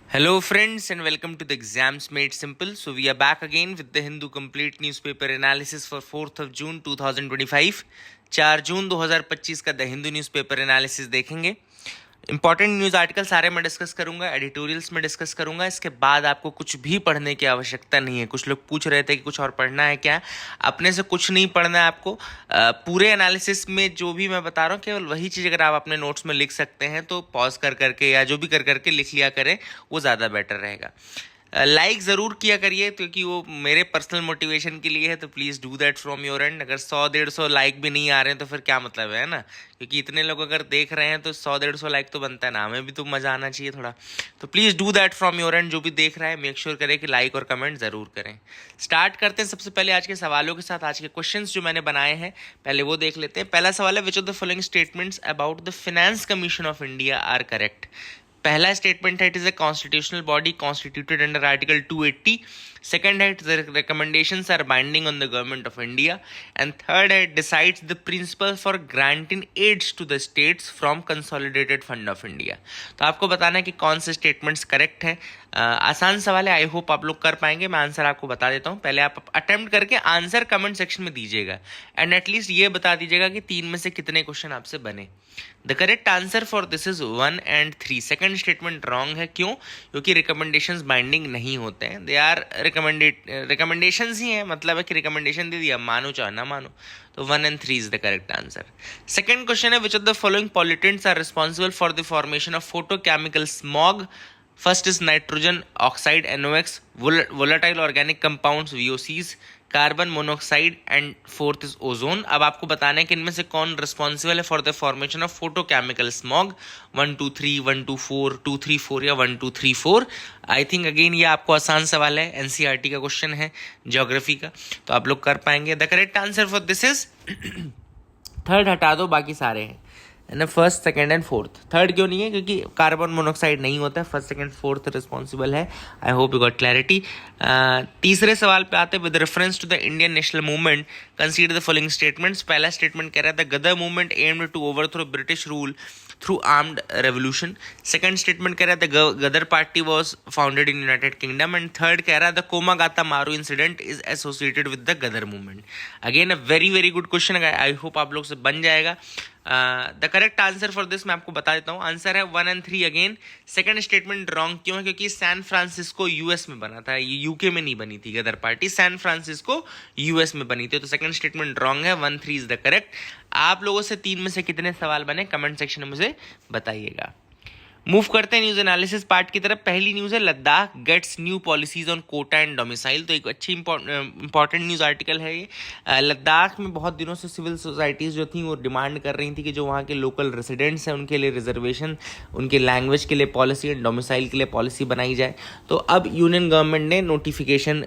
Hello, friends, and welcome to the Exams Made Simple. So, we are back again with the Hindu Complete Newspaper Analysis for 4th of June 2025. 4 जून 2025 का the Hindu newspaper analysis देखेंगे। Important news article सारे मैं discuss करूंगा, editorials में discuss करूंगा। इसके बाद आपको कुछ भी पढ़ने की आवश्यकता नहीं है। कुछ लोग पूछ रहे थे कि कुछ और पढ़ना है क्या, अपने से कुछ नहीं पढ़ना है आपको। पूरे एनालिसिस में जो भी मैं बता रहा हूँ केवल वही चीज़ अगर आप अपने नोट्स में लिख सकते हैं तो पॉज कर करके या जो भी कर करके लिख लिया करें, वो ज़्यादा बेटर रहेगा। लाइक ज़रूर किया करिए क्योंकि वो मेरे पर्सनल मोटिवेशन के लिए है, तो please do that from your and. अगर 100-150 लाइक भी नहीं आ रहे हैं तो फिर क्या मतलब है ना, क्योंकि इतने लोग अगर देख रहे हैं तो 100-150 लाइक तो बनता है ना, हमें भी तो मज़ा आना चाहिए थोड़ा। तो please do that from your and. जो भी देख रहा है मेक श्योर करें कि लाइक और कमेंट ज़रूर करें। स्टार्ट करते हैं सबसे पहले आज के सवालों के साथ। आज के क्वेश्चंस जो मैंने बनाए हैं पहले वो देख लेते हैं। पहला सवाल है, which of the following statements about the finance commission of India are correct. पहला स्टेटमेंट है, it is a constitutional body constituted under article 280। Second है, the recommendations are binding on the government of India. And third है, decides the principle for granting aids to the states from consolidated fund of India. तो आपको बताना है कि कौन से statements correct हैं। आसान सवाल है, आई होप आप लोग कर पाएंगे। मैं आंसर आपको बता देता हूँ, पहले आप अटेम्प्ट करके आंसर कमेंट सेक्शन में दीजिएगा एंड एटलीस्ट ये बता दीजिएगा कि 3 में से कितने क्वेश्चन आपसे बने। The correct answer for this is 1 and 3। Second statement wrong है, क्यों? क्योंकि रिकमेंडेशंस बाइंडिंग नहीं होते हैं, दे आर रिकमेंडेशंस ही हैं। मतलब है कि रिकमेंडेशन दे दिया, मानो चाहे ना मानो। तो 1 and 3 is the correct answer. Second question है, which of the following pollutants are responsible for the formation of photochemical smog. First is nitrogen oxide NOx, volatile organic compounds VOCs, carbon monoxide and fourth is ozone. अब आपको बताना है कि इनमें से कौन responsible है for the formation of photochemical smog. 1 2 3, 1 2 4, 2 3 4 या 1 2 3 4। आई थिंक अगेन ये आपको आसान सवाल है, NCERT का क्वेश्चन है ज्योग्राफी का, तो आप लोग कर पाएंगे। The correct answer for this is third हटा दो, बाकी सारे हैं ना, first second and fourth. Third क्यों नहीं है? क्योंकि कार्बन मोनोऑक्साइड नहीं होता है। फर्स्ट सेकंड फोर्थ रिस्पॉन्सिबल है। I hope you got clarity. तीसरे सवाल पे आते हैं, with reference to the Indian national movement consider the following statements. पहला स्टेटमेंट कह रहा है, the Ghadar movement aimed to overthrow British rule through armed revolution. Second statement कह रहा है, the Ghadar party was founded in United Kingdom. And third कह रहा है, the Komagata Maru incident is associated with the Ghadar movement. Again a very very good question, I hope आप लोग से बन जाएगा। The correct answer for this मैं आपको बता देता हूँ, आंसर है 1 and 3 again. Second statement wrong क्यों है? क्योंकि सैन फ्रांसिस्को यूएस में बना था, ये यूके में नहीं बनी थी गदर पार्टी, सैन फ्रांसिस्को यूएस में बनी थी। तो सेकंड स्टेटमेंट रॉन्ग है, 1 3 इज द करेक्ट। आप लोगों से 3 में से कितने सवाल बने कमेंट सेक्शन में मुझे बताइएगा। मूव करते हैं न्यूज एनालिसिस पार्ट की तरफ। पहली न्यूज है, Ladakh gets new policies on quota and domicile. तो एक अच्छी इंपॉर्टेंट न्यूज आर्टिकल है ये। लद्दाख में बहुत दिनों से सिविल सोसाइटीज़ जो थी वो डिमांड कर रही थी कि जो वहाँ के लोकल रेजिडेंट्स हैं उनके लिए रिजर्वेशन, उनके लैंग्वेज के लिए पॉलिसी एंड डोमिसाइल के लिए पॉलिसी बनाई जाए। तो अब यूनियन गवर्नमेंट ने नोटिफिकेशन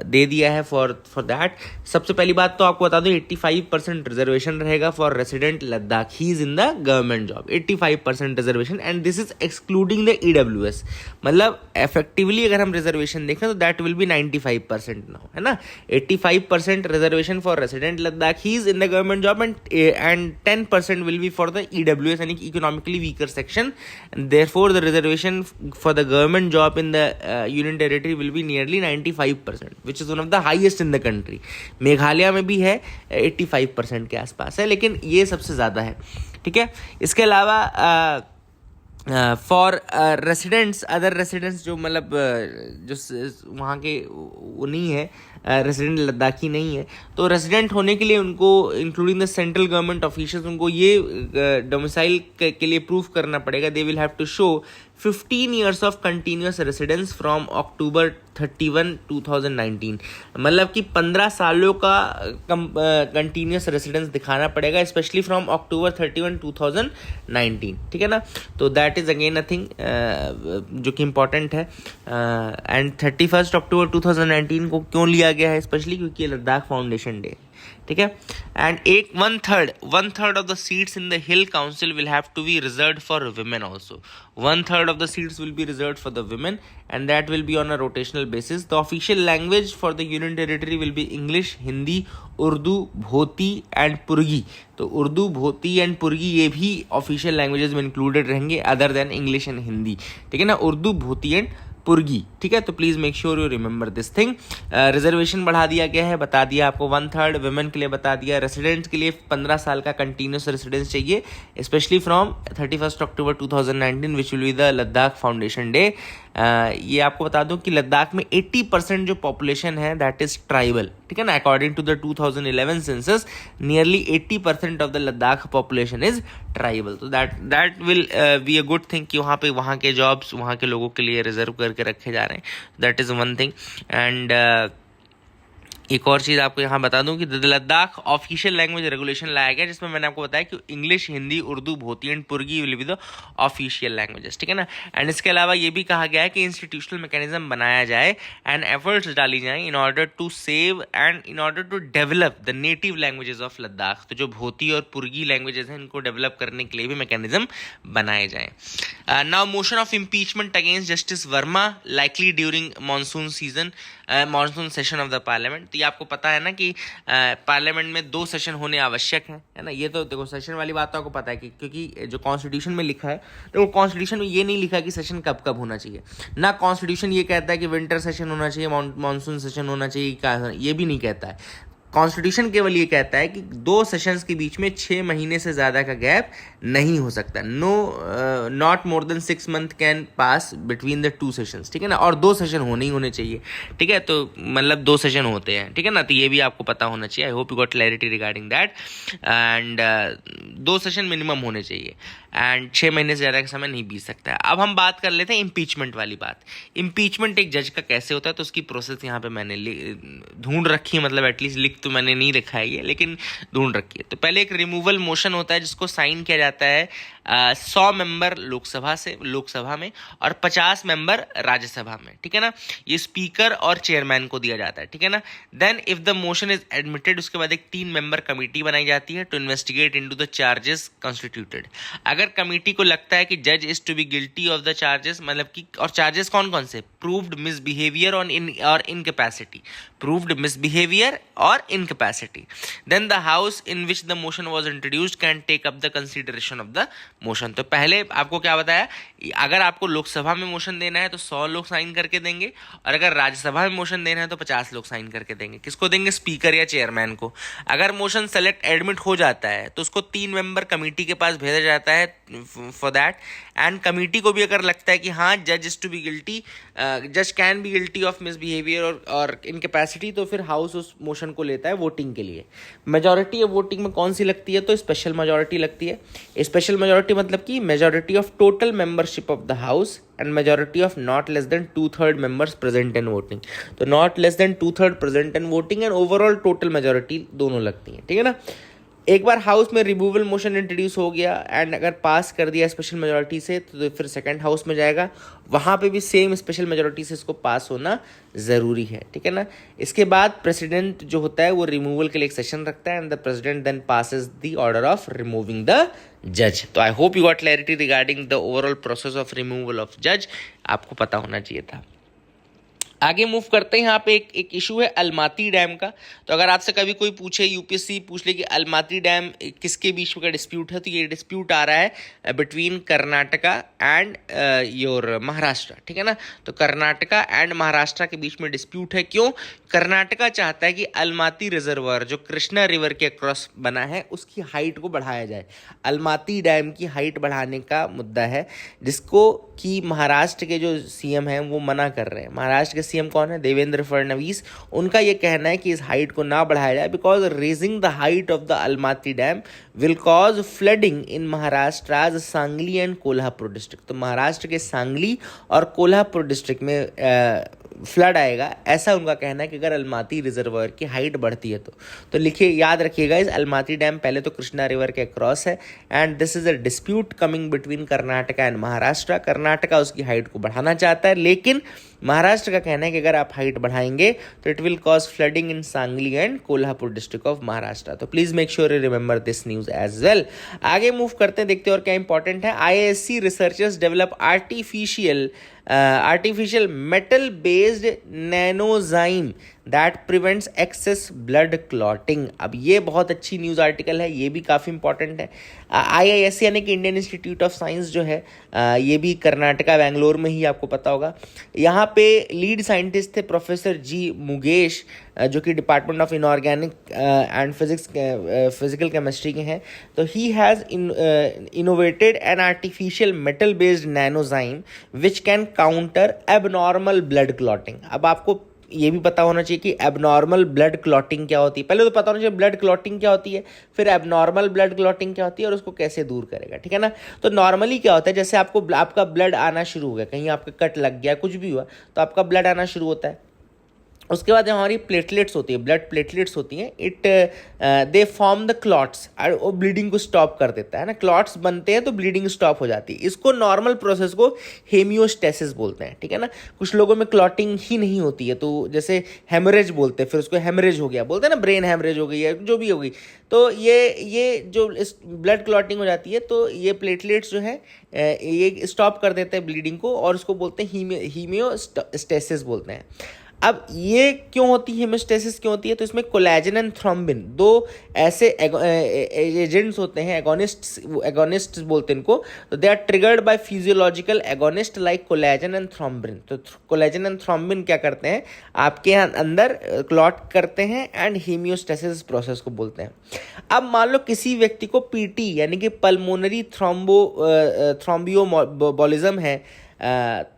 दे दिया है फॉर दैट। सबसे पहली बात तो आपको बता दो, 85% रिजर्वेशन रहेगा for resident Ladakhis in the government job. 85% reservation and this is excluding the EWS। मतलब इफेक्टिवली अगर हम रिजर्वेशन देखें तो दैट विल बी 95% नाउ, है ना। 85% reservation for resident Ladakhis in the government job and 10% will be for the EWS यानी कि economically weaker section. Therefore the reservation for the government job in the union territory will be nearly 95%, which is one of the highest in the country. Meghalaya में भी है 85% के आसपास है, लेकिन ये सबसे ज़्यादा है, ठीक है। इसके अलावा फॉर रेसिडेंट्स, अदर रेसिडेंट्स जो मतलब जो वहाँ के वो नहीं है, रेसिडेंट लद्दाखी नहीं है, तो रेसिडेंट होने के लिए उनको including the central government officials उनको ये डोमिसाइल के लिए प्रूफ करना पड़ेगा। They will have to show 15 years of continuous residence from October 31, 2019। मतलब कि 15 सालों का कंटिन्यूस रेसिडेंस दिखाना पड़ेगा, स्पेशली फ्रॉम October 31, 2019, ठीक है ना। तो that is again a thing जो कि इम्पॉर्टेंट है। एंड 31 October 2019 को क्यों लिया गया है स्पेशली? क्योंकि लद्दाख फाउंडेशन डे। ठीक है। And one third of the seats in the hill council will have to be reserved for women also. 1/3 of the seats will be reserved for the women, and that will be on a rotational basis. The official language for the Union Territory will be English, Hindi, Urdu, Bhoti and Purgi. तो Urdu, Bhoti and Purgi ये भी official languages में included रहेंगे other than English and Hindi, ठीक है ना, Urdu, Bhoti and पुर्गी, ठीक है। तो please make sure you remember this thing. Reservation बढ़ा दिया गया है, बता दिया आपको, 1/3 वुमेन के लिए बता दिया। रेसिडेंट्स के लिए 15 साल का कंटिन्यूस रेसिडेंस चाहिए, specially from 31 October 2019 which will be the Ladakh foundation day. ये आपको बता दूं कि लद्दाख में 80% जो पॉपुलेशन है दैट इज ट्राइबल, ठीक है ना। According to the 2011 census nearly 80% of the Ladakh population is tribal. तो that will be a good thing कि वहाँ पे वहाँ के जॉब्स वहाँ के लोगों के लिए रिजर्व करके रखे जा रहे हैं। That is one thing. And एक और चीज़ आपको यहाँ बता दूं कि लद्दाख ऑफिशियल लैंग्वेज रेगुलेशन लाया गया, जिसमें मैंने आपको बताया कि English, Hindi, Urdu, Bhoti and Purgi will be the official languages, ठीक है ना। एंड इसके अलावा ये भी कहा गया है कि इंस्टीट्यूशनल मैकेनिज्म बनाया जाए एंड एफर्ट्स डाली जाएं in order to save and in order to develop the native languages of Ladakh. तो जो भोती और पुर्गी लैंग्वेजेस हैं इनको डेवलप करने के लिए भी मैकेनिज्म बनाए जाएं। Now motion of impeachment against justice Verma likely during monsoon season, monsoon session of the parliament. तो ये आपको पता है ना कि पार्लियामेंट में 2 सेशन होने आवश्यक है ना। ये तो देखो सेशन वाली बात तो आपको पता है कि क्योंकि जो कॉन्स्टिट्यूशन में लिखा है, तो कॉन्स्टिट्यूशन में ये नहीं लिखा कि सेशन कब कब होना चाहिए ना। कॉन्स्टिट्यूशन ये कहता है कि विंटर सेशन होना चाहिए, मानसून सेशन होना चाहिए, ये भी नहीं कहता है। कॉन्स्टिट्यूशन केवल ये कहता है कि 2 सेशंस के बीच में 6 महीने से ज़्यादा का गैप नहीं हो सकता। Not more than 6 month can pass between the 2 sessions, ठीक है ना। और 2 सेशन होने ही होने चाहिए, ठीक है। तो मतलब 2 सेशन होते हैं, ठीक है ना। तो ये भी आपको पता होना चाहिए। आई hope you got clarity regarding that. And 2 session minimum होने चाहिए एंड 6 महीने से ज़्यादा का समय नहीं बीत सकता है। अब हम बात कर लेते हैं इम्पीचमेंट वाली बात। इम्पीचमेंट एक जज का कैसे होता है, तो उसकी प्रोसेस यहाँ पे मैंने ढूंढ रखी है, मतलब एटलीस्ट लिख तो मैंने नहीं रखा है ये, लेकिन ढूंढ रखी है। तो पहले एक रिमूवल मोशन होता है जिसको साइन किया जाता है 100 मेंबर लोकसभा में और 50 मेंबर राज्यसभा में, ठीक है ना। ये स्पीकर और चेयरमैन को दिया जाता है, ठीक है ना। Then if the motion is admitted, उसके बाद एक 3 मेंबर कमेटी बनाई जाती है to investigate into the charges constituted. अगर कमेटी को लगता है कि जज is to be guilty of the charges, मतलब कि, और चार्जेस कौन कौन से, प्रूव्ड मिसबिहेवियर और इनकैपेसिटी, प्रूव्ड मिसबिहेवियर और incapacity, then the house in which the motion was introduced can take up the consideration of the motion. तो पहले आपको क्या बताया, अगर आपको लोकसभा में मोशन देना है तो 100 लोग साइन करके देंगे, और अगर राज्यसभा में मोशन देना है तो 50 लोग साइन करके देंगे। किसको देंगे, स्पीकर या चेयरमैन को। अगर मोशन सेलेक्ट एडमिट हो जाता है तो उसको 3 मेंबर कमेटी के पास भेजा जाता है फॉर दैट। एंड कमेटी को भी अगर लगता है कि हाँ जज इज टू बी गिल्टी, जज can be guilty of misbehaviour और इनकैपेसिटी, तो फिर हाउस उस मोशन को लेता है वोटिंग के लिए। मेजॉरिटी ऑफ वोटिंग में कौन सी लगती है, तो स्पेशल मेजॉरिटी लगती है। स्पेशल मेजॉरिटी मतलब कि majority of total membership of the house and majority of not less than 2/3 members present in voting. तो not less than 2/3 present in voting and overall total majority दोनों लगती हैं, ठीक है ना। एक बार हाउस में रिमूवल मोशन इंट्रोड्यूस हो गया एंड अगर पास कर दिया स्पेशल मेजॉरिटी से, तो फिर सेकंड हाउस में जाएगा, वहाँ पे भी सेम स्पेशल मेजॉरिटी से इसको पास होना ज़रूरी है, ठीक है ना। इसके बाद प्रेसिडेंट जो होता है वो रिमूवल के लिए एक सेशन रखता है and the president then passes the order of removing the जज। तो I hope you got clarity regarding the overall process of removal of जज, आपको पता होना चाहिए था। आगे मूव करते हैं। यहाँ पे एक इशू है अलमाती डैम का। तो अगर आपसे कभी कोई पूछे, यूपीएससी पूछ ले कि अलमाती डैम किसके बीच का डिस्प्यूट है, तो ये डिस्प्यूट आ रहा है between Karnataka and your Maharashtra, ठीक है ना। तो कर्नाटका एंड महाराष्ट्र के बीच में डिस्प्यूट है। क्यों? कर्नाटका चाहता है कि अलमाती रिजर्वर जो कृष्णा रिवर के अक्रॉस बना है उसकी हाइट को बढ़ाया जाए। अलमाती डैम की हाइट बढ़ाने का मुद्दा है, जिसको कि महाराष्ट्र के जो सीएम हैं वो मना कर रहे हैं। महाराष्ट्र के सीएम कौन है? देवेंद्र फडणवीस। उनका ये कहना है कि इस हाइट को ना बढ़ाया जाए because raising the height of the Almaty dam will cause flooding in Maharashtra Sangli and Kolhapur district. तो महाराष्ट्र के सांगली और कोल्हापुर डिस्ट्रिक्ट में फ्लड आएगा, ऐसा उनका कहना है कि अगर अलमाती रिजर्वायर की हाइट बढ़ती है तो लिखिए, याद रखिएगा, इस अलमाती डैम पहले तो कृष्णा रिवर के अक्रॉस है and this is a dispute coming between Karnataka and Maharashtra. Karnataka उसकी हाइट को बढ़ाना चाहता है, लेकिन महाराष्ट्र का कहना है कि अगर आप हाइट बढ़ाएंगे तो it will cause flooding in Sangli and Kolhapur district of Maharashtra. तो please make sure you remember this news as well. आगे मूव करते हैं, देखते हैं और क्या इंपॉर्टेंट है। IISc researchers develop artificial metal based nanozyme that prevents excess blood clotting. अब ये बहुत अच्छी न्यूज़ आर्टिकल है, ये भी काफ़ी इंपॉर्टेंट है। IISc यानी कि इंडियन इंस्टीट्यूट ऑफ साइंस जो है, ये भी कर्नाटका बेंगलोर में ही, आपको पता होगा। यहाँ पे लीड साइंटिस्ट थे प्रोफेसर जी मुगेश, जो कि department of inorganic and physical chemistry के हैं। तो he has innovated an artificial metal based nanozyme which can counter abnormal blood clotting. अब आपको ये भी पता होना चाहिए कि एबनॉर्मल ब्लड क्लॉटिंग क्या होती है। पहले तो पता होना चाहिए ब्लड क्लॉटिंग क्या होती है, फिर एबनॉर्मल ब्लड क्लॉटिंग क्या होती है और उसको कैसे दूर करेगा, ठीक है ना। तो नॉर्मली क्या होता है, जैसे आपका ब्लड आना शुरू हो गया, कहीं आपका कट लग गया, कुछ भी हुआ तो आपका ब्लड आना शुरू होता है। उसके बाद हमारी प्लेटलेट्स होती है, ब्लड प्लेटलेट्स होती हैं, दे फॉर्म द क्लॉट्स, और वो ब्लीडिंग को स्टॉप कर देता है ना। क्लॉट्स बनते हैं तो ब्लीडिंग स्टॉप हो जाती है। इसको नॉर्मल प्रोसेस को हेमियोस्टेसिस बोलते हैं, ठीक है ना। कुछ लोगों में क्लॉटिंग ही नहीं होती है, तो जैसे हेमरेज बोलते हैं, फिर उसको हेमरेज हो गया बोलते हैं ना, ब्रेन हेमरेज हो गई है, जो भी हो गई। तो ये जो ब्लड क्लॉटिंग हो जाती है, तो ये प्लेटलेट्स जो है ये स्टॉप कर देते हैं ब्लीडिंग को, और उसको बोलते हैं हीमियोस्टेसिस बोलते हैं। अब ये क्यों होती है, हेमोस्टेसिस क्यों होती है, तो इसमें कोलेजन एंड थ्रोम्बिन, दो ऐसे एजेंट्स होते हैं, एगोनिस्ट्स बोलते हैं इनको। तो they are triggered by physiological agonist like collagen and thrombin. तो कोलेजन एंड थ्रोम्बिन क्या करते हैं, आपके अंदर क्लॉट करते हैं एंड हेमियोस्टेसिस प्रोसेस को बोलते हैं। अब मान लो किसी व्यक्ति को पीटी यानी कि पल्मोनरी थ्रोम्बियोबोलिज्म है,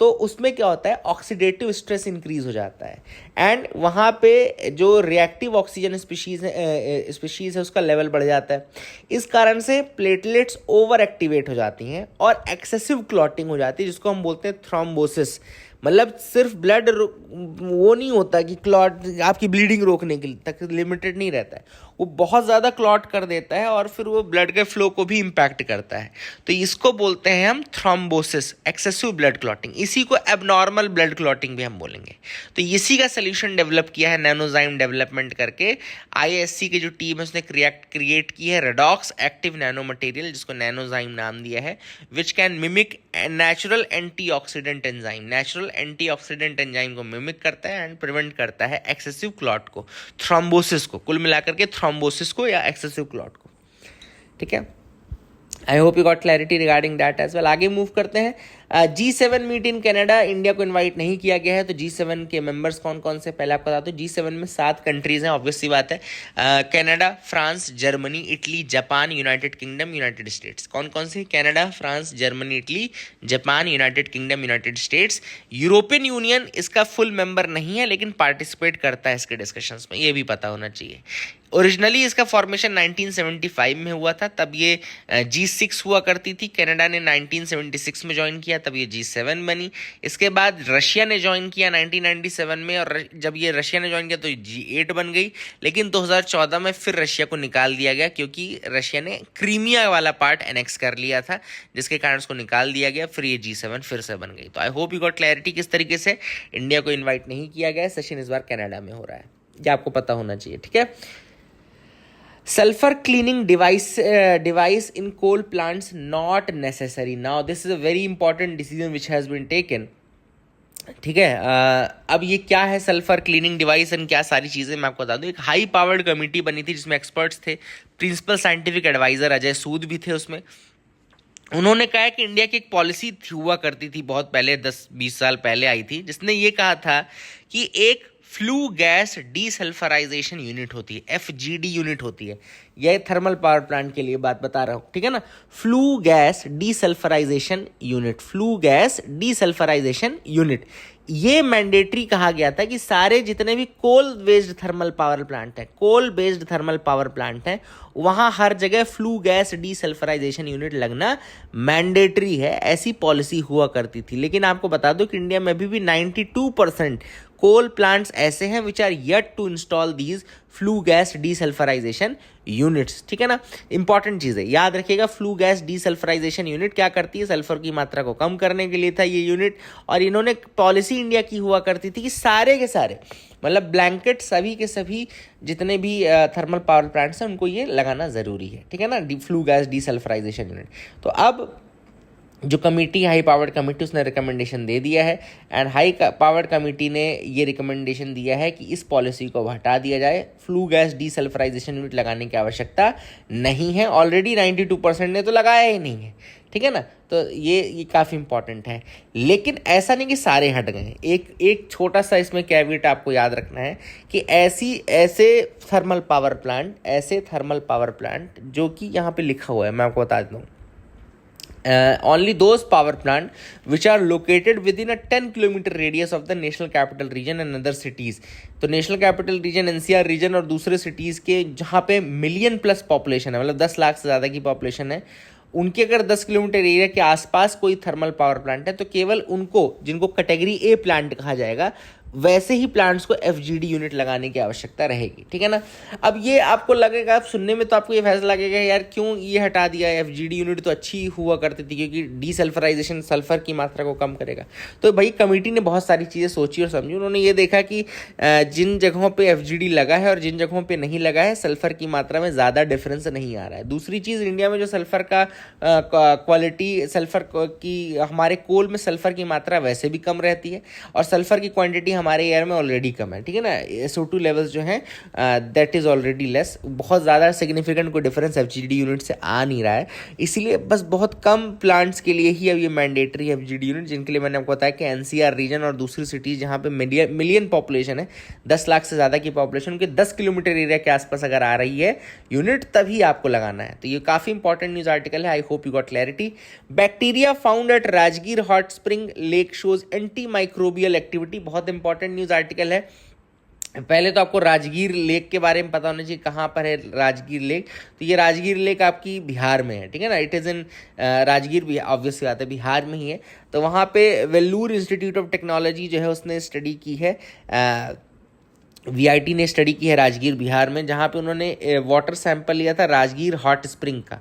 तो उसमें क्या होता है, ऑक्सीडेटिव स्ट्रेस इंक्रीज हो जाता है एंड वहाँ पे जो रिएक्टिव ऑक्सीजन स्पीशीज है उसका लेवल बढ़ जाता है। इस कारण से प्लेटलेट्स ओवर एक्टिवेट हो जाती हैं और एक्सेसिव क्लॉटिंग हो जाती है, जिसको हम बोलते हैं थ्रोम्बोसिस। मतलब सिर्फ ब्लड वो नहीं होता कि क्लॉट आपकी ब्लीडिंग रोकने के तक लिमिटेड नहीं रहता है, वो बहुत ज़्यादा क्लॉट कर देता है और फिर वो ब्लड के फ्लो को भी इम्पैक्ट करता है। तो इसको बोलते हैं हम थ्रोम्बोसिस, एक्सेसिव ब्लड क्लॉटिंग। इसी को एबनॉर्मल ब्लड क्लॉटिंग भी हम बोलेंगे। तो इसी का सोल्यूशन डेवलप किया है नैनोजाइम डेवलपमेंट करके IISc की जो टीम है उसने क्रिएट की है रेडॉक्स एक्टिव नैनो मटेरियल, जिसको नैनोजाइम नाम दिया है, which can mimic natural antioxidant enzyme. Natural antioxidant enzyme को मिमिक करता है एंड प्रिवेंट करता है एक्सेसिव क्लॉट को, थ्रोम्बोसिस को, कुल मिलाकर के थ्रोम्बोसिस को या एक्सेसिव क्लॉट को, ठीक है। I hope you got clarity regarding that as well. आगे मूव करते हैं। G7 meet in Canada, India को इनवाइट नहीं किया गया है। तो G7 के मेंबर्स कौन कौन से, पहले आपको बता दो। G7 में 7 कंट्रीज हैं, ऑब्वियस सी बात है, Canada, France, Germany, Italy, Japan, United kingdom, United states. कौन कौन से, Canada, France, Germany, Italy, Japan, United kingdom, United states. European union इसका फुल मेंबर नहीं है, लेकिन पार्टिसिपेट करता है इसके डिस्कशंस में, ये भी पता होना चाहिए। ओरिजिनली इसका फॉर्मेशन 1975 में हुआ था, तब ये G6 हुआ करती थी। कनाडा ने 1976 में ज्वाइन किया, तब ये G7 बनी। इसके बाद रशिया ने ज्वाइन किया 1997 में, और जब ये रशिया ने ज्वाइन किया तो G8 बन गई। लेकिन 2014 में फिर रशिया को निकाल दिया गया, क्योंकि रशिया ने क्रीमिया वाला पार्ट एनेक्स कर लिया था, जिसके कारण उसको निकाल दिया गया। फिर ये G7 फिर से बन गई। तो I hope you got clarity किस तरीके से इंडिया को इन्वाइट नहीं किया गया। सेशन इस बार कनाडा में हो रहा है, ये आपको पता होना चाहिए, ठीक है। Sulfur cleaning device in coal plants not necessary. Now this is a very important decision which has been taken. ठीक है, अब ये क्या है सल्फर क्लीनिंग डिवाइस एंड क्या सारी चीज़ें मैं आपको बता दूं। एक हाई पावर्ड कमेटी बनी थी जिसमें एक्सपर्ट्स थे, प्रिंसिपल साइंटिफिक एडवाइजर अजय सूद भी थे उसमें। उन्होंने कहा कि इंडिया की एक पॉलिसी हुआ करती थी बहुत पहले, 10-20 साल पहले आई थी, जिसने ये कहा था कि एक फ्लू गैस डीसल्फराइजेशन यूनिट होती है, FGD यूनिट होती है। यह थर्मल पावर प्लांट के लिए बात बता रहा हूँ, ठीक है ना। Flue gas desulphurisation unit, flue gas desulphurisation unit, ये मैंडेटरी कहा गया था कि सारे जितने भी coal based thermal power plant है, coal based thermal power plant है, वहां हर जगह फ्लू गैस डीसल्फराइजेशन यूनिट लगना मैंडेटरी है। ऐसी पॉलिसी हुआ करती थी। लेकिन आपको बता दो कि इंडिया में अभी भी 92% कोल प्लांट्स ऐसे हैं which are yet to install these flue gas desulphurisation units, ठीक है ना। इंपॉर्टेंट चीज है, याद रखिएगा। फ्लू गैस डीसल्फराइजेशन यूनिट क्या करती है? सल्फर की मात्रा को कम करने के लिए था ये यूनिट। और इन्होंने पॉलिसी इंडिया की हुआ करती थी कि सारे के सारे, मतलब ब्लैंकेट सभी के सभी जितने भी थर्मल पावर प्लांट्स हैं उनको ये लगाना ज़रूरी है, ठीक है ना, फ्लू गैस डीसल्फराइजेशन यूनिट। तो अब जो कमेटी, हाई पावर्ड कमेटी, उसने रिकमेंडेशन दे दिया है एंड हाई पावर्ड कमेटी ने ये रिकमेंडेशन दिया है कि इस पॉलिसी को हटा दिया जाए, फ्लू गैस डीसल्फराइजेशन यूनिट लगाने की आवश्यकता नहीं है। ऑलरेडी 92% ने तो लगाया ही नहीं है, ठीक है ना। तो ये काफ़ी इंपॉर्टेंट है। लेकिन ऐसा नहीं कि सारे हट गए। एक छोटा सा इसमें कैविएट आपको याद रखना है कि ऐसे थर्मल पावर प्लांट जो कि यहाँ पे लिखा हुआ है, मैं आपको बता देता हूँ। Only those power plant which are located within a 10 kilometer radius of the national capital region and other cities। तो national capital region, NCR region और दूसरे सिटीज़ के जहाँ पे मिलियन प्लस पॉपुलेशन है, मतलब 10 लाख से ज़्यादा की पॉपुलेशन है, उनके अगर 10 किलोमीटर एरिया के आसपास कोई थर्मल पावर प्लांट है तो केवल उनको, जिनको कैटेगरी ए प्लांट कहा जाएगा, वैसे ही प्लांट्स को एफजीडी यूनिट लगाने की आवश्यकता रहेगी, ठीक है ना। अब ये आपको लगेगा, आप सुनने में तो आपको ये फैसला लगेगा यार क्यों ये हटा दिया, एफजीडी यूनिट तो अच्छी हुआ करती थी क्योंकि डीसल्फराइजेशन सल्फर की मात्रा को कम करेगा। तो भाई कमेटी ने बहुत सारी चीज़ें सोची और समझी। उन्होंने ये देखा कि जिन जगहों पे एफजीडी लगा है और जिन जगहों पे नहीं लगा है, सल्फर की मात्रा में ज़्यादा डिफरेंस नहीं आ रहा है। दूसरी चीज़, इंडिया में जो सल्फर का क्वालिटी, सल्फर की, हमारे कोल में सल्फर की मात्रा वैसे भी कम रहती है और सल्फर की क्वांटिटी हमारे एयर में ऑलरेडी कम है, ठीक है ना। SO2 लेवल्स जो हैं दैट इज ऑलरेडी लेस। बहुत ज़्यादा सिग्निफिकेंट कोई डिफरेंस एफजीडी यूनिट से आ नहीं रहा है। इसीलिए बस बहुत कम प्लांट्स के लिए ही अब ये मैंडेटरी एफजीडी यूनिट, जिनके लिए मैंने आपको बताया कि एनसीआर रीजन और दूसरी सिटीज़ जहाँ पे मिलियन पॉपुलेशन है, 10 लाख से ज़्यादा की पॉपुलेशन, उनके 10 किलोमीटर एरिया के आसपास अगर आ रही है यूनिट, तभी आपको लगाना है। तो ये काफ़ी इंपॉर्टेंट न्यूज़ आर्टिकल है। I hope you got clarity. Bacteria found at Rajgir hot spring lake shows anti microbial activity, बहुत इंपॉर्टेंट न्यूज़ आर्टिकल है। पहले तो आपको राजगीर लेक के बारे में पता होना चाहिए, कहाँ पर है राजगीर लेक। तो ये राजगीर लेक आपकी बिहार में है, ठीक है ना। इट इज़ इन राजगीर, भी ऑब्वियसली बात है बिहार में ही है। तो वहाँ पे वेल्लूर इंस्टीट्यूट ऑफ टेक्नोलॉजी जो है उसने स्टडी की है, VIT ने स्टडी की है राजगीर बिहार में, जहाँ पे उन्होंने वाटर सैंपल लिया था राजगीर हॉट स्प्रिंग का,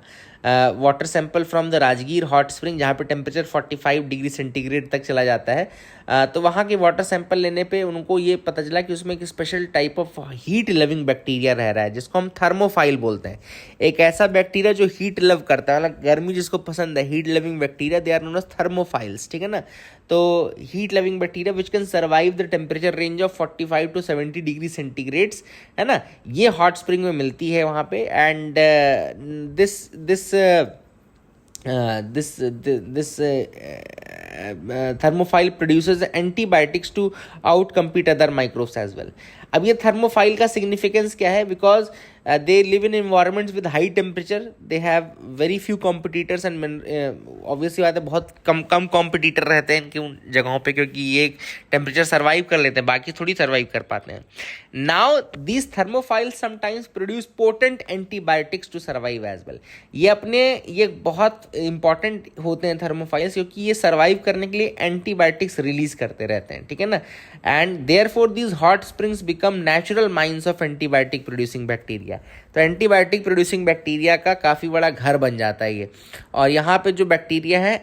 water sample from the Rajgir hot spring, जहाँ पे टेम्परेचर 45 डिग्री सेंटीग्रेड तक चला जाता है। तो वहाँ के वाटर सैंपल लेने पे उनको ये पता चला कि उसमें एक special type of heat loving bacteria रह रहा है, जिसको हम थर्मोफाइल बोलते हैं। एक ऐसा बैक्टीरिया जो हीट लव करता है, मतलब गर्मी जिसको पसंद है, heat loving bacteria, they are known as thermophiles, ठीक है ना। तो heat loving bacteria which can survive the temperature range of 45 to 70 degree centigrades, है ना, ये हॉट स्प्रिंग में मिलती है वहाँ पे। And this thermophile produces antibiotics to outcompete other microbes as well। अब ये थर्मोफाइल का सिग्निफिकेंस क्या है? Because they live in environments with high temperature, they have very few competitors and obviously बात है बहुत कम कॉम्पिटिटर रहते हैं इनकी उन जगहों पे, क्योंकि ये टेम्परेचर सर्वाइव कर लेते हैं, बाकी थोड़ी सर्वाइव कर पाते हैं। Now these thermophiles sometimes produce potent antibiotics to survive as well. ये बहुत इंपॉर्टेंट होते हैं थर्मोफाइल्स, क्योंकि ये सर्वाइव करने के लिए एंटीबायोटिक्स रिलीज करते रहते हैं, ठीक है ना। And therefore these hot springs become natural mines of antibiotic producing bacteria. तो एंटीबायोटिक प्रोड्यूसिंग बैक्टीरिया का काफ़ी बड़ा घर बन जाता है ये। और यहाँ पे जो बैक्टीरिया है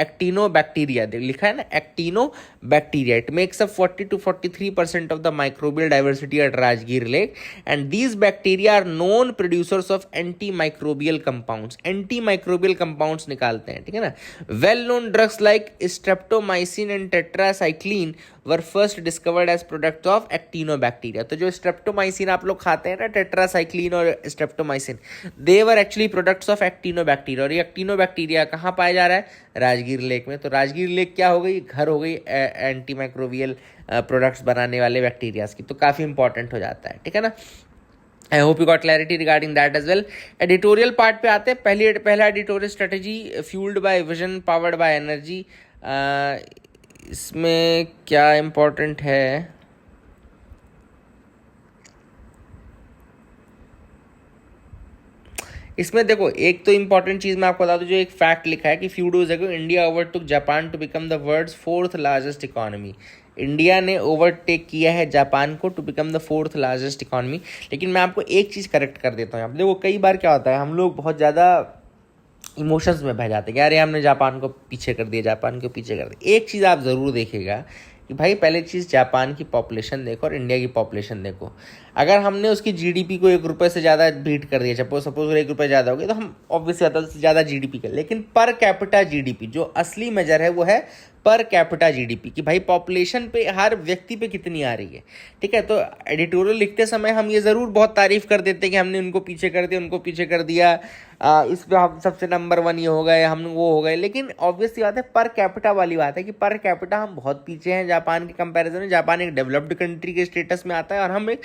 एक्टिनो बैक्टीरिया लिखा है ना, actinobacteria, it makes up 40 to 43% of the microbial diversity at Rajgir lake. And these bacteria are known producers of antimicrobial compounds, antimicrobial compounds निकालते हैं, ठीक है ना। Well known drugs like streptomycin and tetracycline were first discovered as product of actinobacteria. तो जो streptomycin आप लोग खाते हैं ना, टेट्रासाइक्लिन और streptomycin, they were actually products of actinobacteria. और ये एक्टिनोबैक्टीरिया कहाँ पाया जा रहा है? राजगीर लेक में। तो राजगीर लेक क्या हो गई? घर हो गई एंटी माइक्रोबियल प्रोडक्ट्स बनाने वाले बैक्टीरियाज की। तो काफ़ी इंपॉर्टेंट हो जाता है, ठीक है ना। I hope you got clarity regarding that as well. Editorial part पे आते हैं। पहला editorial strategy, fuelled by vision powered by energy. इसमें क्या इम्पोर्टेंट है? इसमें देखो, एक तो इंपॉर्टेंट चीज मैं आपको बता दूं, जो एक फैक्ट लिखा है कि few days ago India overtook Japan to become the world's fourth largest economy. India ने ओवरटेक किया है जापान को to become the fourth largest economy. लेकिन मैं आपको एक चीज़ करेक्ट कर देता हूँ यहाँ पे। देखो, कई बार क्या होता है, हम लोग बहुत ज़्यादा इमोशंस में बह जाते हैं कि अरे हमने जापान को पीछे कर दिया, जापान को पीछे कर दिया। एक चीज़ आप ज़रूर देखिएगा कि भाई, पहले चीज़ जापान की पॉपुलेशन देखो और इंडिया की पॉपुलेशन देखो। अगर हमने उसकी जीडीपी को 1 रुपये से ज़्यादा बीट कर दिया, सपोज 1 रुपये ज़्यादा हो गया, तो हम ऑब्वियस ज़्यादा जीडीपी कर। लेकिन पर कैपिटा जीडीपी जो असली मेजर है वो है पर कैपिटा जीडीपी, कि भाई पॉपुलेशन पे, हर व्यक्ति पे कितनी आ रही है। ठीक है, तो एडिटोरियल लिखते समय हम ये ज़रूर बहुत तारीफ कर देते हैं कि हमने उनको पीछे कर दिया, उनको पीछे कर दिया, इस पे हम सबसे नंबर 1 ये हो गए, हम वो हो गए। लेकिन ऑब्वियसली बात है, पर कैपिटा वाली बात है कि पर कैपिटा हम बहुत पीछे हैं जापान के कंपैरिजन में। जापान एक डेवलप्ड कंट्री के स्टेटस में आता है और हम एक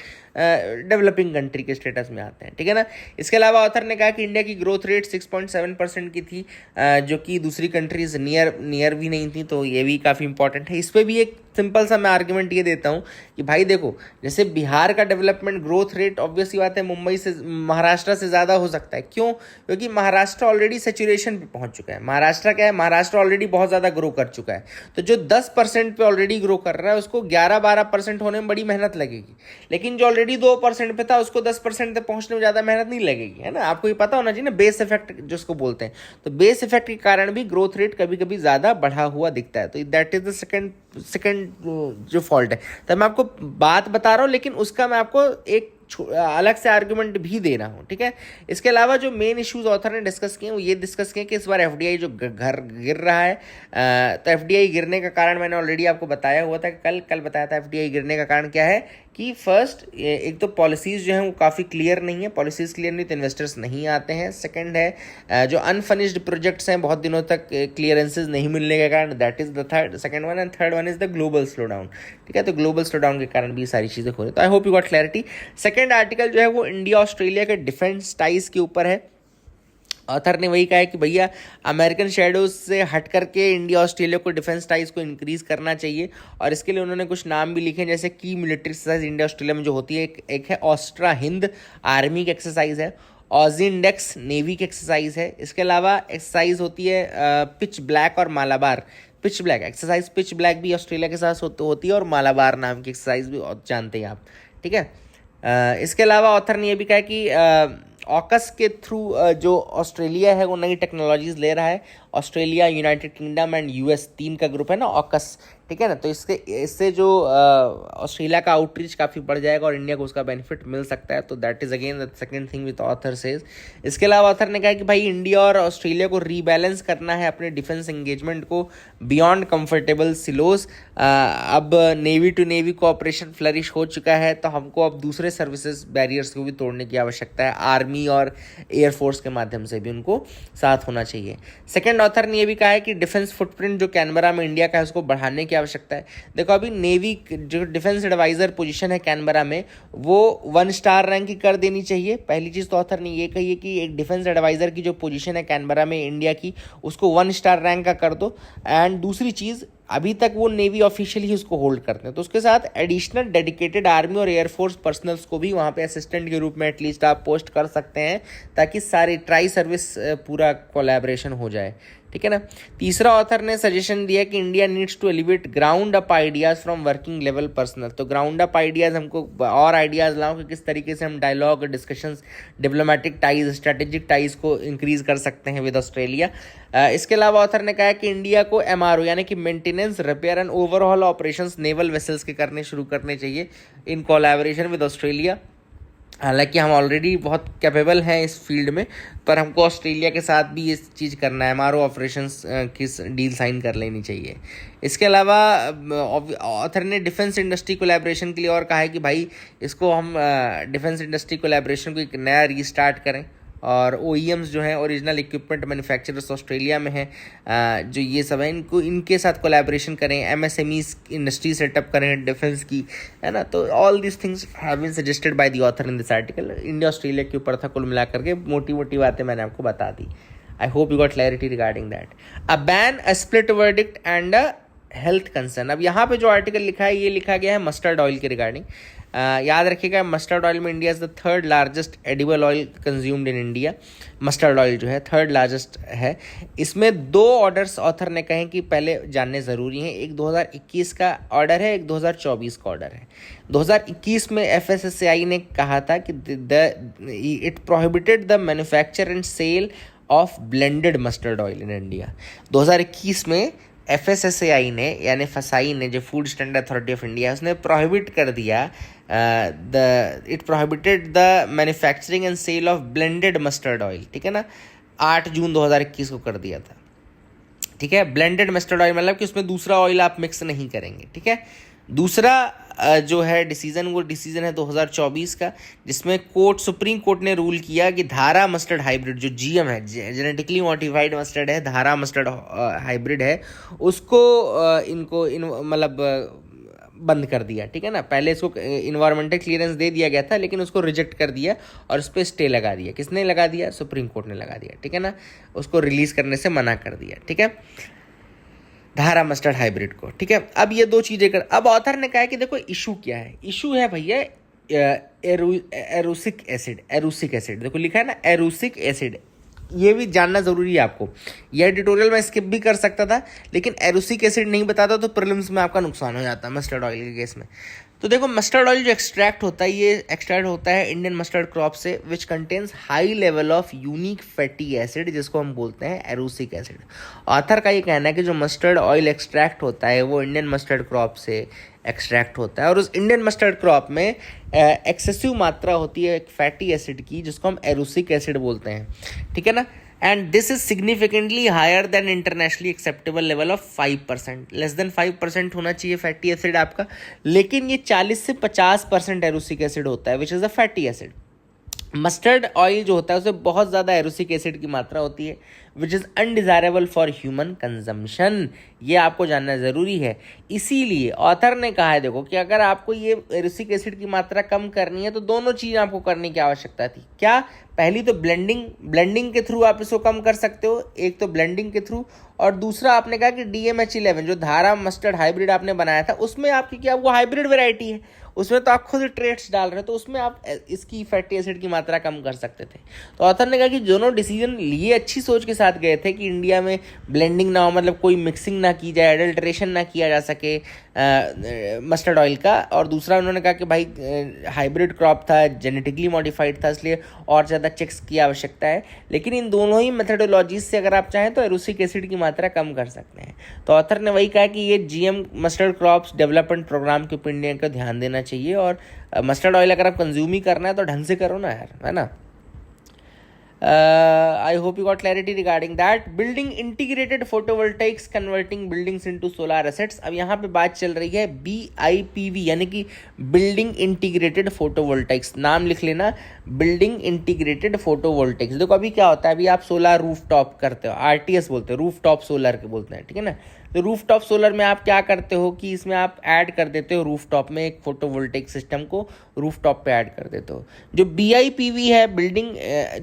डेवलपिंग कंट्री के स्टेटस में आते हैं। ठीक है ना। इसके अलावा ऑथर ने कहा कि इंडिया की ग्रोथ रेट 6.7% की थी, जो कि दूसरी कंट्रीज नियर भी नहीं थी। तो ये भी काफ़ी इंपॉर्टेंट है। इस पर भी एक सिंपल सा मैं आर्ग्यूमेंट ये देता हूँ कि भाई देखो, जैसे बिहार का डेवलपमेंट ग्रोथ रेट ऑब्वियसली बात है मुंबई से, महाराष्ट्र से ज़्यादा हो सकता है। क्यों? क्योंकि महाराष्ट्र ऑलरेडी सेचुरेशन पे पहुंच चुका है। महाराष्ट्र क्या है, महाराष्ट्र ऑलरेडी बहुत ज़्यादा ग्रो कर चुका है। तो जो 10% पे ऑलरेडी ग्रो कर रहा है, उसको 11-12% होने में बड़ी मेहनत लगेगी। लेकिन जो ऑलरेडी 2% पे था, उसको 10% तक पहुंचने में ज़्यादा मेहनत नहीं लगेगी, है ना। आपको ये पता होना चाहिए ना, बेस इफेक्ट जिसको बोलते हैं। तो बेस इफेक्ट के कारण भी ग्रोथ रेट कभी कभी ज़्यादा बढ़ा हुआ दिखता है। तो दैट इज द सेकंड जो फॉल्ट है। तो मैं आपको बात बता रहा हूँ, लेकिन उसका मैं आपको एक अलग से आर्गुमेंट भी दे रहा हूँ। ठीक है। इसके अलावा जो मेन इश्यूज ऑथर ने डिस्कस किए, वो ये डिस्कस किए कि इस बार एफडीआई जो घर गिर रहा है, तो एफडीआई गिरने का कारण मैंने ऑलरेडी आपको बताया हुआ था, कल बताया था। एफडीआई गिरने का कारण क्या है कि फर्स्ट, एक तो पॉलिसीज़ जो हैं वो काफ़ी क्लियर नहीं है। पॉलिसीज़ क्लियर नहीं तो इन्वेस्टर्स नहीं आते हैं। सेकंड है जो अनफिनिश्ड प्रोजेक्ट्स हैं, बहुत दिनों तक क्लियरेंसेज नहीं मिलने के कारण, that is the second one. And third one is the global slow down. ठीक है, तो ग्लोबल स्लो डाउन के कारण भी सारी चीज़ें हो रही। तो I hope you got clarity. Second article जो है वो इंडिया ऑस्ट्रेलिया के डिफेंस टाइज के ऊपर है। ऑथर ने वही कहा है कि भैया, अमेरिकन शेडोज से हट करके इंडिया ऑस्ट्रेलिया को डिफेंस टाइज को इंक्रीज करना चाहिए। और इसके लिए उन्होंने कुछ नाम भी लिखे हैं, जैसे की मिलिट्री एक्सरसाइज इंडिया ऑस्ट्रेलिया में जो होती है। एक है ऑस्ट्रा हिंद आर्मी की एक्सरसाइज है, ऑजिंडेक्स नेवी की एक्सरसाइज है। इसके अलावा एक्सरसाइज होती है पिच ब्लैक और Malabar. Pitch black exercise, pitch black भी ऑस्ट्रेलिया के साथ होती है, और मालाबार नाम की एक्सरसाइज भी जानते हैं आप। ठीक है। इसके अलावा ऑथर ने यह भी कहा कि ऑकस के थ्रू जो ऑस्ट्रेलिया है वो नई टेक्नोलॉजीज ले रहा है। Australia, United Kingdom and US, 3 का ग्रुप है ना ऑकस। ठीक है ना। तो इससे जो ऑस्ट्रेलिया का आउटरीच काफ़ी बढ़ जाएगा और इंडिया को उसका बेनिफिट मिल सकता है। तो that is again the second thing with author says. इसके अलावा ऑथर ने कहा कि भाई, इंडिया और ऑस्ट्रेलिया को रीबैलेंस करना है अपने डिफेंस एंगेजमेंट को बियॉन्ड कंफर्टेबल सिलोज। अब navy to navy cooperation flourish हो चुका है, तो हमको अब दूसरे सर्विसेज बैरियर्स को भी तोड़ने की आवश्यकता है। आर्मी और एयरफोर्स के माध्यम से भी उनको साथ होना चाहिए। सेकंड ऑथर ने यह भी कहा है कि डिफेंस फुटप्रिंट जो कैनबरा में इंडिया का है, उसको बढ़ाने की आवश्यकता है। देखो, अभी नेवी जो डिफेंस एडवाइजर पोजीशन है कैनबरा में, वो 1 स्टार रैंक की कर देनी चाहिए। पहली चीज़ तो ऑथर ने ये कही है कि एक डिफेंस एडवाइजर की जो पोजीशन है कैनबरा में इंडिया की, उसको 1 स्टार रैंक का कर दो। एंड दूसरी चीज़, अभी तक वो नेवी ऑफिशियल ही उसको होल्ड करते हैं, तो उसके साथ एडिशनल डेडिकेटेड आर्मी और एयरफोर्स पर्सनल्स को भी वहाँ पे असिस्टेंट के रूप में एटलीस्ट आप पोस्ट कर सकते हैं, ताकि सारी ट्राई सर्विस पूरा कोलैबोरेशन हो जाए। ठीक है ना। तीसरा ऑथर ने सजेशन दिया कि India needs to elevate ground up ideas from working level personal. तो ग्राउंड अप आइडियाज़, हमको और आइडियाज़ लाओ कि किस तरीके से हम dialogue, discussions, diplomatic ties, strategic ties को इंक्रीज कर सकते हैं विद ऑस्ट्रेलिया। इसके अलावा ऑथर ने कहा कि इंडिया को एमआरओ यानी कि maintenance, repair and overall operations naval vessels के करने शुरू करने चाहिए इन कोलैबोरेशन विद ऑस्ट्रेलिया। हालांकि हम ऑलरेडी बहुत कैपेबल हैं इस फील्ड में, पर हमको ऑस्ट्रेलिया के साथ भी ये चीज़ करना है, एमआरओ ऑपरेशंस की डील साइन कर लेनी चाहिए। इसके अलावा ऑथर ने डिफेंस इंडस्ट्री कोलैबोरेशन के लिए और कहा है कि भाई, इसको हम डिफेंस इंडस्ट्री कोलैबोरेशन को एक नया रीस्टार्ट करें। और OEMs जो हैं, ओरिजिनल इक्विपमेंट मैन्युफैक्चरर्स ऑस्ट्रेलिया में हैं, जो ये सब है, इनको इनके साथ कोलैबोरेशन करें, MSMEs इंडस्ट्री सेटअप करें डिफेंस की, है ना। तो all this things have been suggested by the author in this article. India Australia के ऊपर था, कुल मिलाकर के मोटी मोटी बातें मैंने आपको बता दी। I hope you got clarity regarding that. A ban, a split verdict and a health concern. अब यहाँ पे जो आर्टिकल लिखा है, ये लिखा गया है मस्टर्ड ऑयल के रिगार्डिंग। याद रखिएगा, मस्टर्ड ऑयल में India is the third largest edible oil consumed in India. Mustard oil जो है थर्ड लार्जेस्ट है। इसमें 2 ऑर्डर्स ऑथर ने कहे कि पहले जानने ज़रूरी हैं। एक 2021 का ऑर्डर है, एक 2024 का ऑर्डर है। 2021 में FSSAI ने कहा था कि it prohibited the manufacture and sale of blended mustard oil in India. 2021 में FSSAI ने, यानी फसाई ने, जो food standard authority of India, उसने प्रोहिबिट कर दिया, it prohibited the manufacturing and sale of blended mustard oil, ठीक है ना। 8 जून 2021 को कर दिया था, ठीक है। ब्लेंडेड मस्टर्ड ऑयल मतलब कि उसमें दूसरा ऑयल आप मिक्स नहीं करेंगे, ठीक है। दूसरा जो है डिसीजन, वो डिसीजन है 2024 का, जिसमें सुप्रीम कोर्ट ने रूल किया कि धारा मस्टर्ड हाइब्रिड, जो GM है, जेनेटिकली मॉडिफाइड मस्टर्ड है, धारा मस्टर्ड हाइब्रिड है, उसको इनको मतलब बंद कर दिया, ठीक है ना। पहले इसको इन्वायरमेंटल क्लियरेंस दे दिया गया था, लेकिन उसको रिजेक्ट कर दिया और उस पर स्टे लगा दिया। किसने लगा दिया? सुप्रीम कोर्ट ने लगा दिया, ठीक है ना। उसको रिलीज करने से मना कर दिया, ठीक है, धारा मस्टर्ड हाइब्रिड को, ठीक है। अब ये 2 चीज़ें कर, अब ऑथर ने कहा कि देखो इशू क्या है। इशू है भैया एरुसिक एसिड, देखो लिखा है ना एरुसिक एसिड, ये भी जानना ज़रूरी है आपको। यह एडिटोरियल में स्किप भी कर सकता था, लेकिन एरुसिक एसिड नहीं बताता तो प्रीलिम्स में आपका नुकसान हो जाता है मस्टर्ड ऑयल के केस में। तो देखो मस्टर्ड ऑयल जो एक्सट्रैक्ट होता है, ये एक्सट्रैक्ट होता है इंडियन मस्टर्ड क्रॉप से, which contains high level of unique fatty acid, जिसको हम बोलते हैं एरुसिक एसिड। ऑथर का ये कहना है कि जो मस्टर्ड ऑयल एक्सट्रैक्ट होता है वो इंडियन मस्टर्ड क्रॉप से एक्सट्रैक्ट होता है, और उस इंडियन मस्टर्ड क्रॉप में एक्सेसिव मात्रा होती है एक फैटी एसिड की, जिसको हम एरुसिक एसिड बोलते हैं, ठीक है ना। And this is significantly higher than internationally acceptable level of 5%, less than 5% होना चाहिए फैटी एसिड आपका, लेकिन ये 40 से 50% एरुसिक एसिड होता है, which is a fatty acid. Mustard oil जो होता है उसमें बहुत ज़्यादा एरुसिक एसिड की मात्रा होती है, which is undesirable for human consumption. ये आपको जानना ज़रूरी है। इसीलिए ऑथर ने कहा है देखो कि अगर आपको ये एरुसिक एसिड की मात्रा कम करनी है तो दोनों चीज़ आपको करने की आवश्यकता थी। क्या? पहली तो ब्लेंडिंग के थ्रू आप इसको कम कर सकते हो, एक तो ब्लेंडिंग के थ्रू, और दूसरा आपने कहा कि DMH11 जो धारा मस्टर्ड हाइब्रिड आपने बनाया था, उसमें आपकी क्या, वो हाइब्रिड वेराइटी है, उसमें तो आप खुद ट्रेट्स डाल रहे हो, तो उसमें आप इसकी फैटी एसिड की मात्रा कम कर सकते थे। तो ऑथर ने कहा कि दोनों डिसीजन लिए अच्छी सोच के साथ गए थे कि इंडिया में ब्लेंडिंग ना हो, मतलब कोई मिक्सिंग ना की जाए, एडल्ट्रेशन ना किया जा सके मस्टर्ड ऑयल का। और दूसरा उन्होंने कहा कि भाई हाइब्रिड क्रॉप था, जेनेटिकली मॉडिफाइड था, इसलिए और ज़्यादा चेक्स की आवश्यकता है। लेकिन इन दोनों ही मेथडोलॉजीज से अगर आप चाहें तो एरुसिक एसिड की मात्रा कम कर सकते हैं। तो ऑथर ने वही कहा कि ये GM mustard crops development program के ऊपर इंडिया का ध्यान देना चाहिए, और मस्टर्ड ऑयल अगर आप कंज्यूम ही करना है तो ढंग से करो ना यार, है ना। I hope you got clarity regarding that. Building integrated photovoltaics converting buildings into solar assets. अब यहाँ पे बात चल रही है BIPV, यानी कि बिल्डिंग इंटीग्रेटेड फोटोवोल्टाइक्स। नाम लिख लेना, बिल्डिंग इंटीग्रेटेड फोटोवोल्टाइक्स। देखो अभी क्या होता है, अभी आप सोलर रूफ टॉप करते हो, RTS बोलते हो, रूफ टॉप सोलर के बोलते हैं, ठीक है ना। तो रूफ टॉप सोलर में आप क्या करते हो कि इसमें आप ऐड कर देते हो रूफ टॉप में एक फोटोवोल्टेक सिस्टम को, रूफ टॉप पे ऐड कर देते हो। जो BIPV है, बिल्डिंग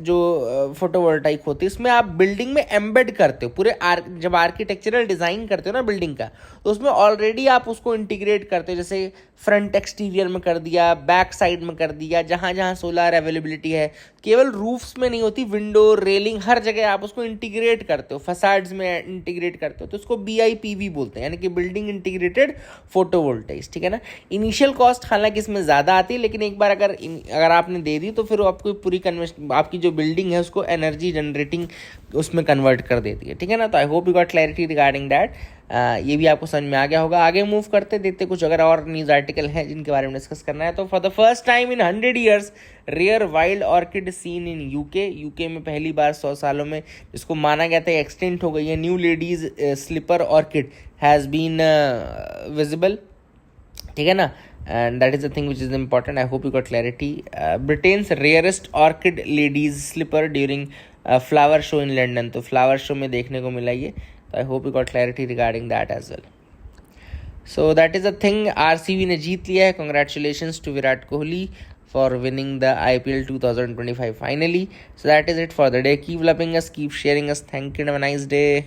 जो फोटोवोल्टाइक होती है, इसमें आप बिल्डिंग में एम्बेड करते हो पूरे जब आर्किटेक्चरल डिज़ाइन करते हो ना बिल्डिंग का, तो उसमें ऑलरेडी आप उसको इंटीग्रेट करते हो। जैसे फ्रंट एक्सटीरियर में कर दिया, बैक साइड में कर दिया, जहाँ जहाँ सोलर अवेलेबिलिटी है। केवल रूफ्स में नहीं होती, विंडो, रेलिंग, हर जगह आप उसको इंटीग्रेट करते हो, फसाड्स में इंटीग्रेट करते हो, तो उसको BIPV बोलते हैं, यानी कि बिल्डिंग इंटीग्रेटेड फोटोवोल्टाइक्स, ठीक है ना। इनिशियल कॉस्ट हालांकि इसमें ज़्यादा आती है, लेकिन एक बार अगर आपने दे दी तो फिर आपको पूरी आपकी जो बिल्डिंग है उसको एनर्जी जनरेटिंग उसमें कन्वर्ट कर देती है, ठीक है ना। तो I hope you got clarity regarding that. ये भी आपको समझ में आ गया होगा। आगे मूव करते देते कुछ अगर और न्यूज़ आर्टिकल हैं जिनके बारे में डिस्कस करना है। तो for the first time in 100 years rare wild orchid seen in UK में पहली बार 100 सालों में, जिसको माना गया था एक्सटेंट हो गई है, new ladies slipper orchid has been visible, ठीक है ना। and that is the thing which is important. I hope you got clarity. Britain's rarest orchid ladies slipper during flower show in London. तो flower show में देखने को मिला ये. So I hope you got clarity regarding that as well. So that is the thing. RCB ने जीत लिया है. Congratulations to Virat Kohli for winning the IPL 2025 finally. So that is it for the day. Keep loving us, keep sharing us. Thank you and have a nice day.